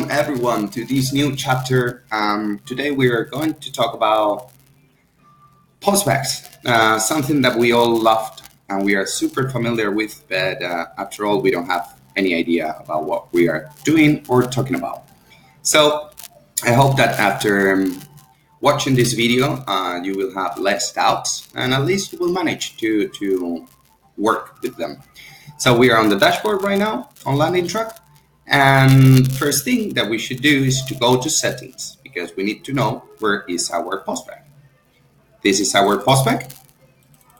Welcome everyone to this new chapter. Today we are going to talk about postbacks, something that we all loved and we are super familiar with, but after all, we don't have any idea about what we are doing or talking about. So I hope that after watching this video, you will have less doubts and at least you will manage to work with them. So we are on the dashboard right now on LandingTrack. And first thing that we should do is to go to settings because we need to know where is our postback. This is our postback.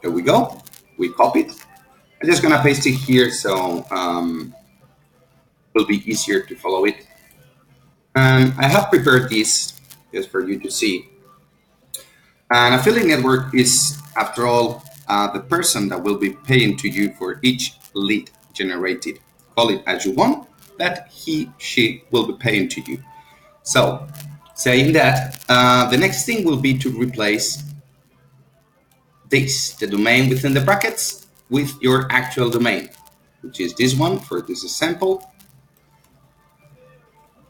There we go. We copy it. I'm just gonna paste it here so it will be easier to follow it. And I have prepared this just for you to see. An affiliate network is, after all, the person that will be paying to you for each lead generated. Call it as you want. That she will be paying to you. So saying that, the next thing will be to replace this, the domain within the brackets, with your actual domain, which is this one for this example.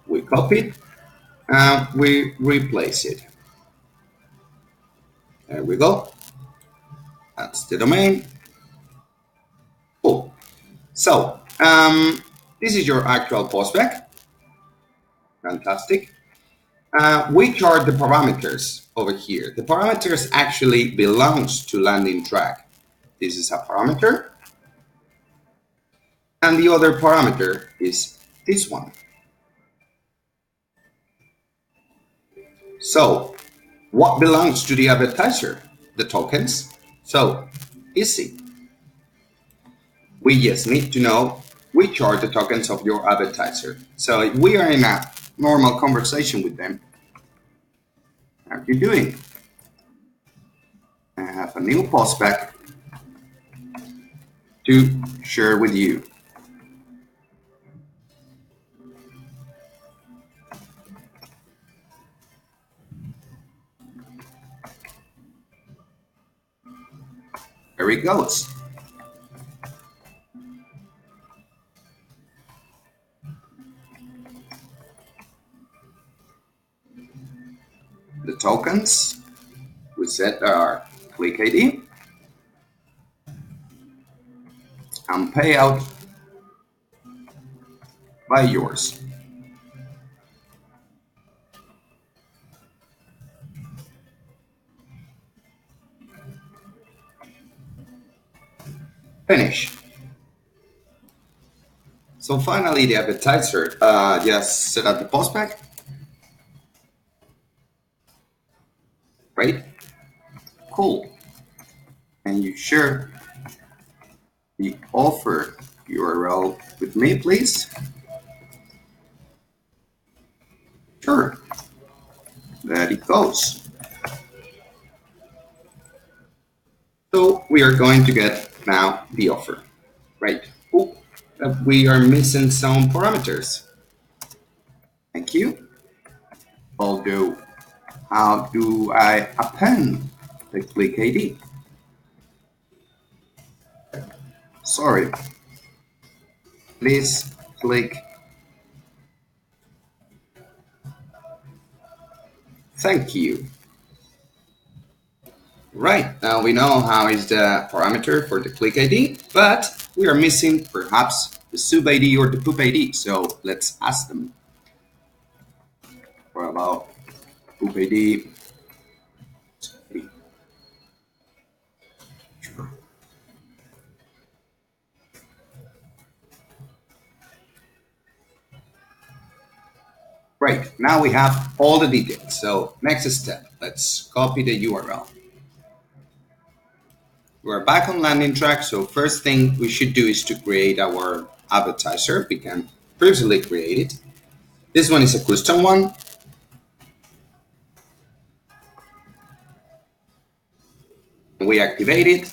We copy it and we replace it. There we go. That's the domain. Cool. So, this is your actual postback. Fantastic. Which are the parameters over here? The parameters actually belongs to LandingTrack. This is a parameter. And the other parameter is this one. So what belongs to the advertiser? The tokens. So easy. We just need to know which are the tokens of your advertiser. So if we are in a normal conversation with them, how are you doing? I have a new postback to share with you. There it goes. The tokens we set are click ID and payout by yours. Finish. So finally, the advertiser just set up the postback. Right? Cool. And you share the offer URL with me, please? Sure. There it goes. So we are going to get now the offer, right? Oh, we are missing some parameters. Thank you. Although, how do I append the click ID? Sorry. Please click. Thank you. Right, now we know how is the parameter for the click ID, but we are missing perhaps the sub ID or the poop ID. So let's ask them. What about poop ID? Sure. Great, now we have all the details. So next step, let's copy the URL. We're back on LandingTrack, so first thing we should do is to create our advertiser. We can previously create it. This one is a custom one. We activate it.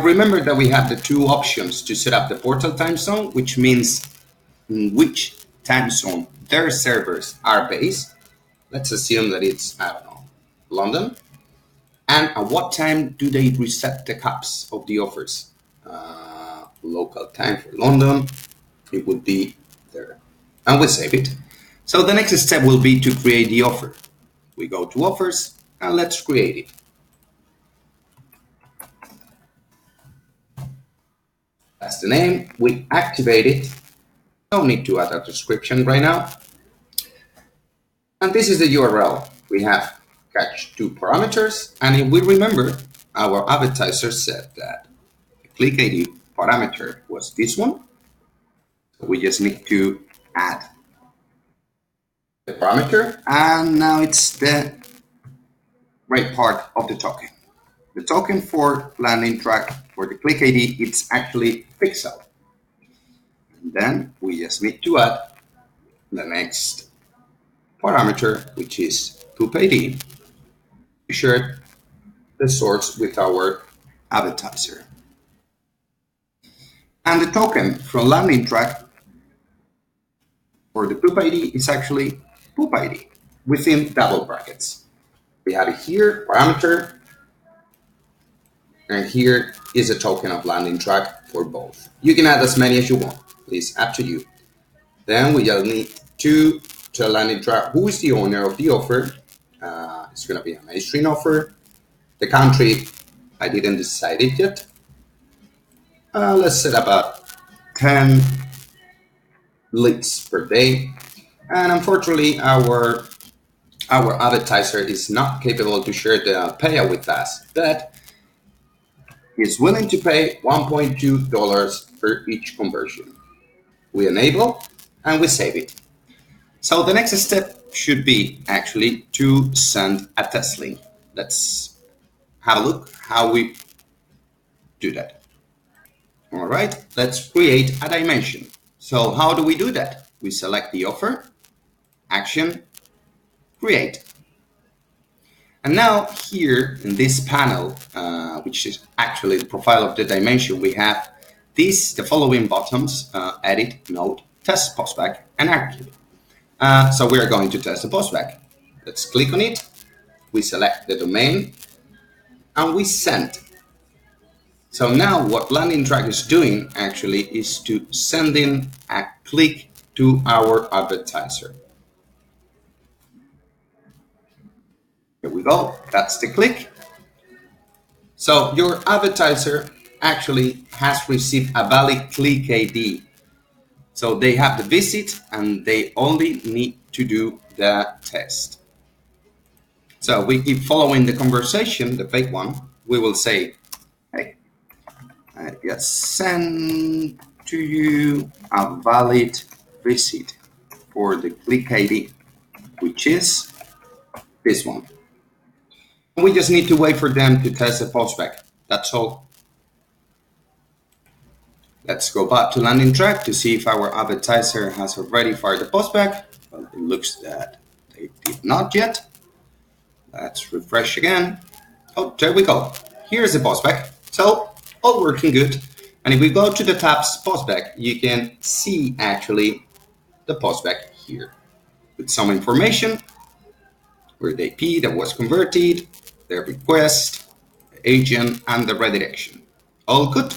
Remember that we have the two options to set up the portal time zone, which means in which time zone their servers are based. Let's assume that it's, I don't know, London. And at what time do they reset the caps of the offers? Local time for London, it would be there. And we save it. So the next step will be to create the offer. We go to offers and let's create it. That's the name. We activate it. No need to add a description right now. And this is the URL. We have catch 2 parameters. And if we remember, our advertiser said that the click ID parameter was this one. So we just need to add the parameter. And now it's the right part of the token. The token for LandingTrack for the click ID, it's actually pixel. And then we just need to add the next parameter, which is poop ID, to share the source with our advertiser. And the token from LandingTrack for the poop ID is actually poop ID within double brackets. We have it here, parameter, and here is a token of LandingTrack for both. You can add as many as you want, please, up to you. Then we just need to tell LandingTrack who is the owner of the offer. It's going to be a mainstream offer. The country, I didn't decide it yet. Let's set up a 10 leads per day. And unfortunately, our advertiser is not capable to share the payout with us, but is willing to pay $1.2 for each conversion. We enable and we save it. So the next step should be actually to send a test link. Let's have a look how we do that. All right, let's create a dimension. So how do we do that? We select the offer, action, create. And now here in this panel, which is actually the profile of the dimension, we have the following buttons: edit, node, test postback, and archive. So we are going to test the postback. Let's click on it. We select the domain and we send. So now what LandingTrack is doing actually is to send in a click to our advertiser. Here we go, that's the click. So your advertiser actually has received a valid click ID. So they have the visit and they only need to do the test. So we keep following the conversation, the fake one. We will say, hey, I just sent to you a valid visit for the click ID, which is this one. We just need to wait for them to test the postback. That's all. Let's go back to LandingTrack to see if our advertiser has already fired the postback. Well, it looks that they did not yet. Let's refresh again. Oh, there we go. Here's the postback. So all working good. And if we go to the tabs postback, you can see actually the postback here with some information where the IP that was converted, the request, the agent, and the redirection. All good.